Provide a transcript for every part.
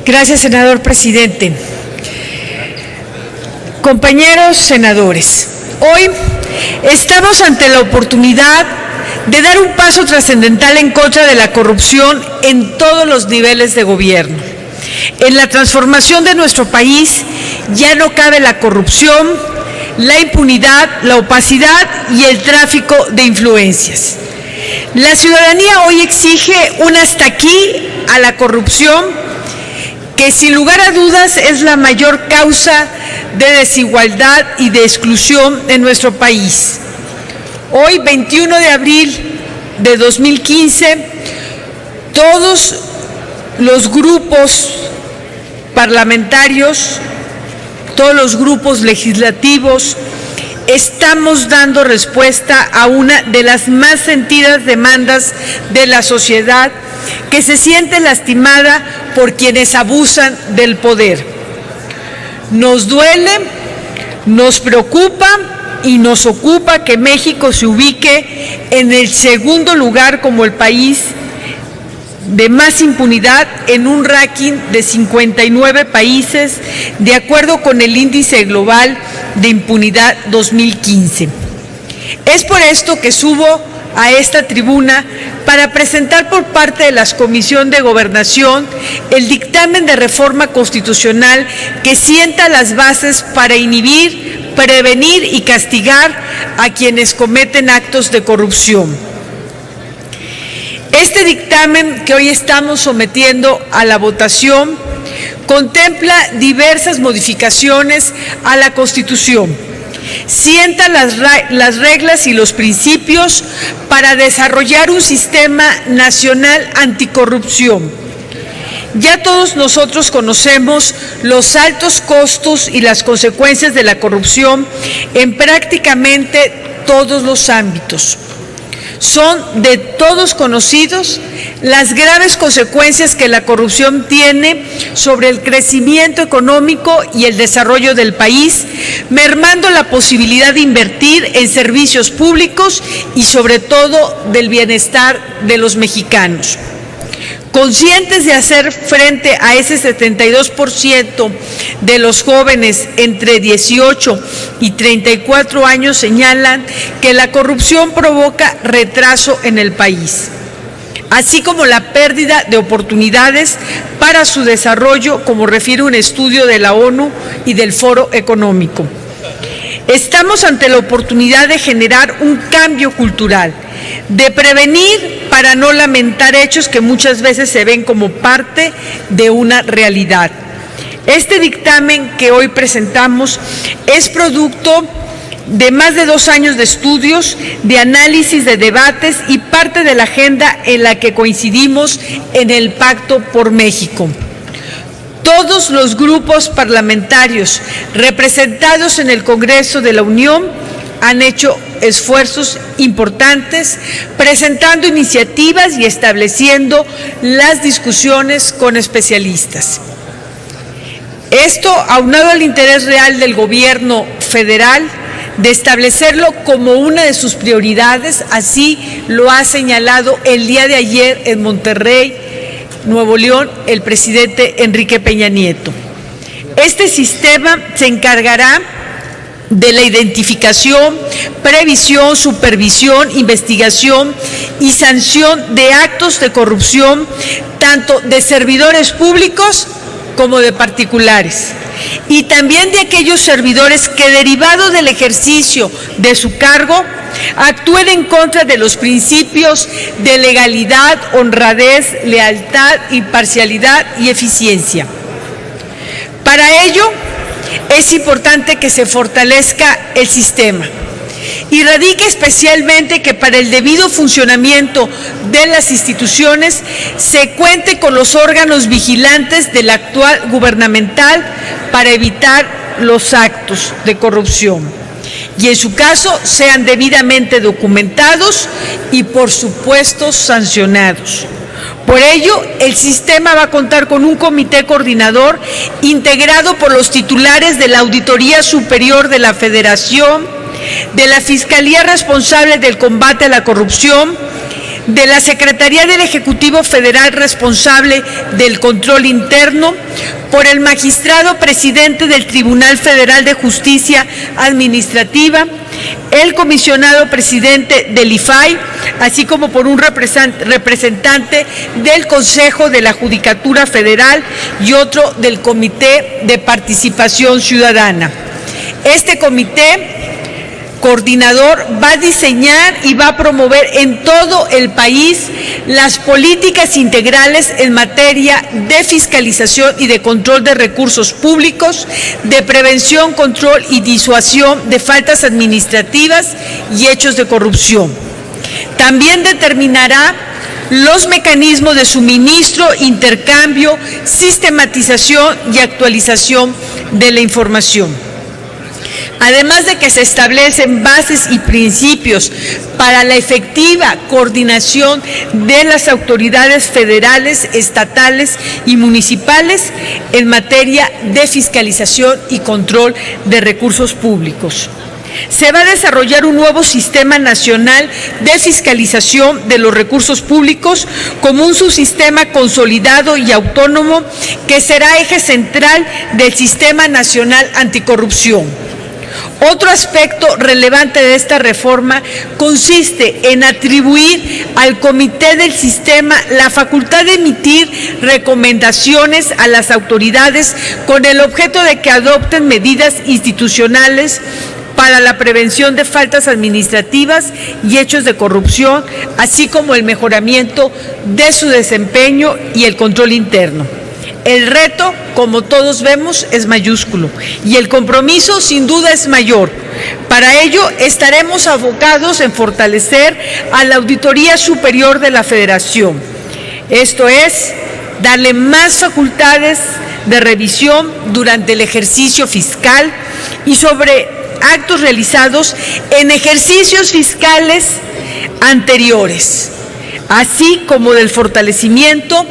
Gracias, senador presidente. Compañeros senadores, hoy estamos ante la oportunidad de dar un paso trascendental en contra de la corrupción en todos los niveles de gobierno. En la transformación de nuestro país ya no cabe la corrupción, la impunidad, la opacidad y el tráfico de influencias. La ciudadanía hoy exige un hasta aquí a la corrupción, que sin lugar a dudas es la mayor causa de desigualdad y de exclusión en nuestro país. Hoy, 21 de abril de 2015, todos los grupos parlamentarios, todos los grupos legislativos, estamos dando respuesta a una de las más sentidas demandas de la sociedad, que se siente lastimada por quienes abusan del poder. Nos duele, nos preocupa y nos ocupa que México se ubique en el segundo lugar como el país de más impunidad en un ranking de 59 países, de acuerdo con el Índice Global de Impunidad 2015. Es por esto que subo a esta tribuna para presentar por parte de la Comisión de Gobernación el dictamen de reforma constitucional que sienta las bases para inhibir, prevenir y castigar a quienes cometen actos de corrupción. Este dictamen que hoy estamos sometiendo a la votación contempla diversas modificaciones a la Constitución. Sienta las reglas y los principios para desarrollar un sistema nacional anticorrupción. Ya todos nosotros conocemos los altos costos y las consecuencias de la corrupción en prácticamente todos los ámbitos. Son de todos conocidos las graves consecuencias que la corrupción tiene sobre el crecimiento económico y el desarrollo del país, mermando la posibilidad de invertir en servicios públicos y sobre todo del bienestar de los mexicanos. Conscientes de hacer frente a ese 72% de los jóvenes entre 18 y 34 años señalan que la corrupción provoca retraso en el país, así como la pérdida de oportunidades para su desarrollo, como refiere un estudio de la ONU y del Foro Económico. Estamos ante la oportunidad de generar un cambio cultural, de prevenir para no lamentar hechos que muchas veces se ven como parte de una realidad. Este dictamen que hoy presentamos es producto de más de 2 años de estudios, de análisis, de debates y parte de la agenda en la que coincidimos en el Pacto por México. Todos los grupos parlamentarios representados en el Congreso de la Unión han hecho esfuerzos importantes, presentando iniciativas y estableciendo las discusiones con especialistas. Esto, aunado al interés real del gobierno federal de establecerlo como una de sus prioridades, así lo ha señalado el día de ayer en Monterrey, Nuevo León, el presidente Enrique Peña Nieto. Este sistema se encargará de la identificación, previsión, supervisión, investigación y sanción de actos de corrupción, tanto de servidores públicos como de particulares, y también de aquellos servidores que, derivado del ejercicio de su cargo, actúen en contra de los principios de legalidad, honradez, lealtad, imparcialidad y eficiencia. Para ello, es importante que se fortalezca el sistema y radica especialmente que para el debido funcionamiento de las instituciones se cuente con los órganos vigilantes del actual gubernamental para evitar los actos de corrupción y, en su caso, sean debidamente documentados y, por supuesto, sancionados. Por ello, el sistema va a contar con un comité coordinador integrado por los titulares de la Auditoría Superior de la Federación, de la Fiscalía responsable del combate a la corrupción, de la Secretaría del Ejecutivo Federal responsable del control interno, por el magistrado presidente del Tribunal Federal de Justicia Administrativa, el comisionado presidente del IFAI, así como por un representante del Consejo de la Judicatura Federal y otro del Comité de Participación Ciudadana. Este comité coordinador va a diseñar y va a promover en todo el país las políticas integrales en materia de fiscalización y de control de recursos públicos, de prevención, control y disuasión de faltas administrativas y hechos de corrupción. También determinará los mecanismos de suministro, intercambio, sistematización y actualización de la información. Además de que se establecen bases y principios para la efectiva coordinación de las autoridades federales, estatales y municipales en materia de fiscalización y control de recursos públicos. Se va a desarrollar un nuevo sistema nacional de fiscalización de los recursos públicos como un subsistema consolidado y autónomo que será eje central del Sistema Nacional Anticorrupción. Otro aspecto relevante de esta reforma consiste en atribuir al Comité del Sistema la facultad de emitir recomendaciones a las autoridades con el objeto de que adopten medidas institucionales para la prevención de faltas administrativas y hechos de corrupción, así como el mejoramiento de su desempeño y el control interno. El reto, como todos vemos, es mayúsculo y el compromiso sin duda es mayor. Para ello estaremos abocados en fortalecer a la Auditoría Superior de la Federación. Esto es, darle más facultades de revisión durante el ejercicio fiscal y sobre actos realizados en ejercicios fiscales anteriores, así como del fortalecimiento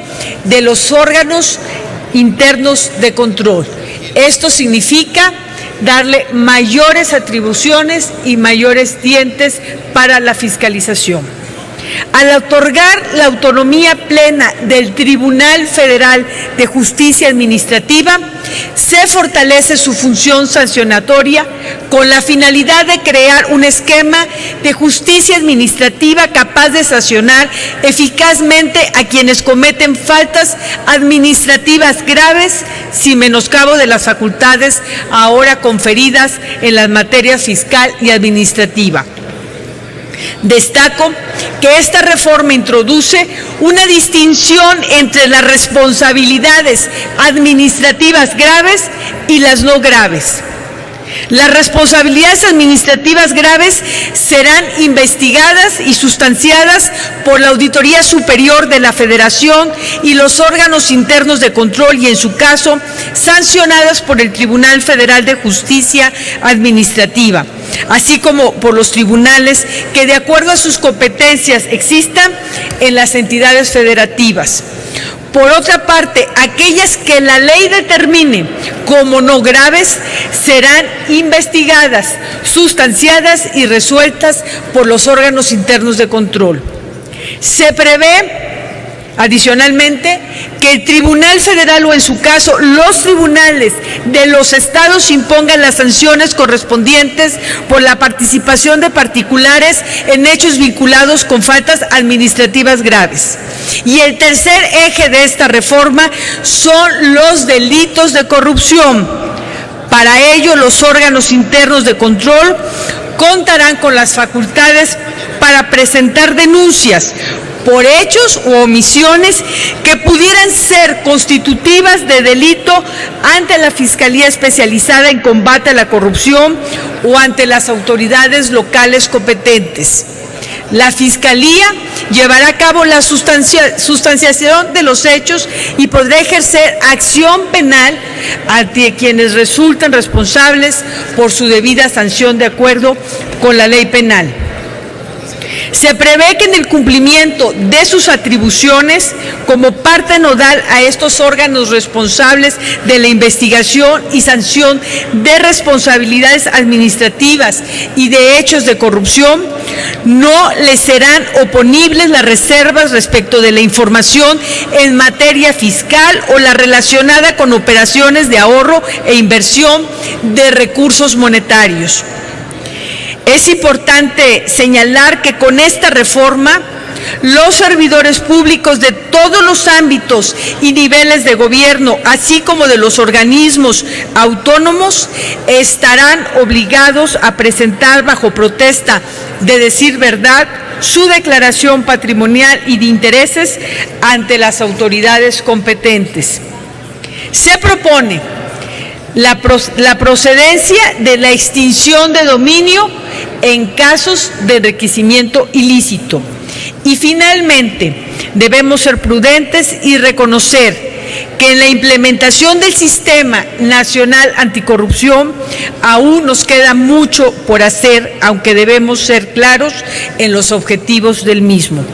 de los órganos internos de control. Esto significa darle mayores atribuciones y mayores dientes para la fiscalización. Al otorgar la autonomía plena del Tribunal Federal de Justicia Administrativa, se fortalece su función sancionatoria con la finalidad de crear un esquema de justicia administrativa capaz de sancionar eficazmente a quienes cometen faltas administrativas graves sin menoscabo de las facultades ahora conferidas en las materias fiscal y administrativa. Destaco que esta reforma introduce una distinción entre las responsabilidades administrativas graves y las no graves. Las responsabilidades administrativas graves serán investigadas y sustanciadas por la Auditoría Superior de la Federación y los órganos internos de control y, en su caso, sancionadas por el Tribunal Federal de Justicia Administrativa, así como por los tribunales que, de acuerdo a sus competencias, existan en las entidades federativas. Por otra parte, aquellas que la ley determine como no graves serán investigadas, sustanciadas y resueltas por los órganos internos de control. Se prevé, adicionalmente, que el Tribunal Federal o, en su caso, los tribunales de los estados impongan las sanciones correspondientes por la participación de particulares en hechos vinculados con faltas administrativas graves. Y el tercer eje de esta reforma son los delitos de corrupción. Para ello, los órganos internos de control contarán con las facultades para presentar denuncias por hechos u omisiones que pudieran ser constitutivas de delito ante la Fiscalía Especializada en Combate a la Corrupción o ante las autoridades locales competentes. La Fiscalía llevará a cabo la sustanciación de los hechos y podrá ejercer acción penal ante quienes resulten responsables por su debida sanción de acuerdo con la ley penal. Se prevé que en el cumplimiento de sus atribuciones, como parte nodal a estos órganos responsables de la investigación y sanción de responsabilidades administrativas y de hechos de corrupción, no les serán oponibles las reservas respecto de la información en materia fiscal o la relacionada con operaciones de ahorro e inversión de recursos monetarios. Es importante señalar que con esta reforma, los servidores públicos de todos los ámbitos y niveles de gobierno, así como de los organismos autónomos, estarán obligados a presentar bajo protesta de decir verdad su declaración patrimonial y de intereses ante las autoridades competentes. Se propone la procedencia de la extinción de dominio en casos de enriquecimiento ilícito. Y finalmente, debemos ser prudentes y reconocer que en la implementación del Sistema Nacional Anticorrupción aún nos queda mucho por hacer, aunque debemos ser claros en los objetivos del mismo.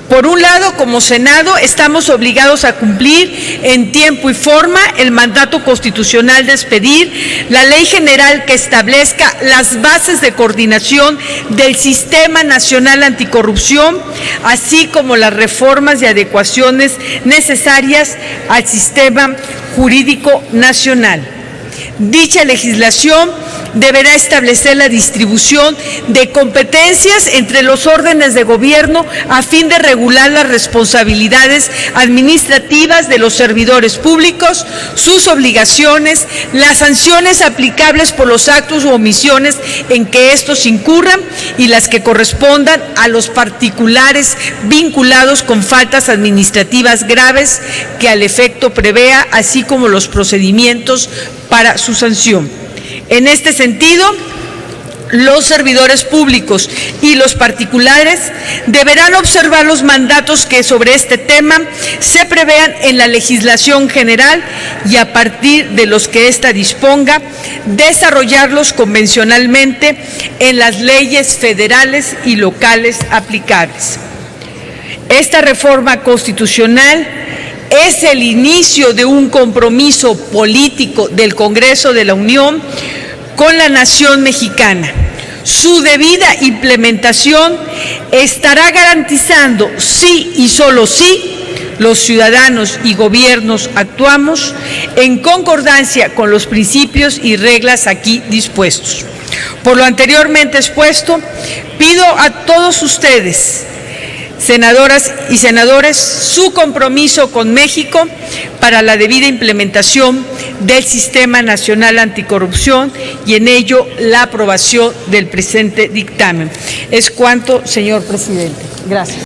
Por un lado, como Senado, estamos obligados a cumplir en tiempo y forma el mandato constitucional de expedir la ley general que establezca las bases de coordinación del Sistema Nacional Anticorrupción, así como las reformas y adecuaciones necesarias al sistema jurídico nacional. Dicha legislación deberá establecer la distribución de competencias entre los órdenes de gobierno a fin de regular las responsabilidades administrativas de los servidores públicos, sus obligaciones, las sanciones aplicables por los actos u omisiones en que estos incurran y las que correspondan a los particulares vinculados con faltas administrativas graves que al efecto prevea, así como los procedimientos para su sanción. En este sentido, los servidores públicos y los particulares deberán observar los mandatos que sobre este tema se prevean en la legislación general y a partir de los que ésta disponga, desarrollarlos convencionalmente en las leyes federales y locales aplicables. Esta reforma constitucional es el inicio de un compromiso político del Congreso de la Unión con la nación mexicana. Su debida implementación estará garantizando, sí y solo sí, los ciudadanos y gobiernos actuamos en concordancia con los principios y reglas aquí dispuestos. Por lo anteriormente expuesto, pido a todos ustedes, senadoras y senadores, su compromiso con México para la debida implementación del Sistema Nacional Anticorrupción y en ello la aprobación del presente dictamen. Es cuanto, señor presidente. Gracias.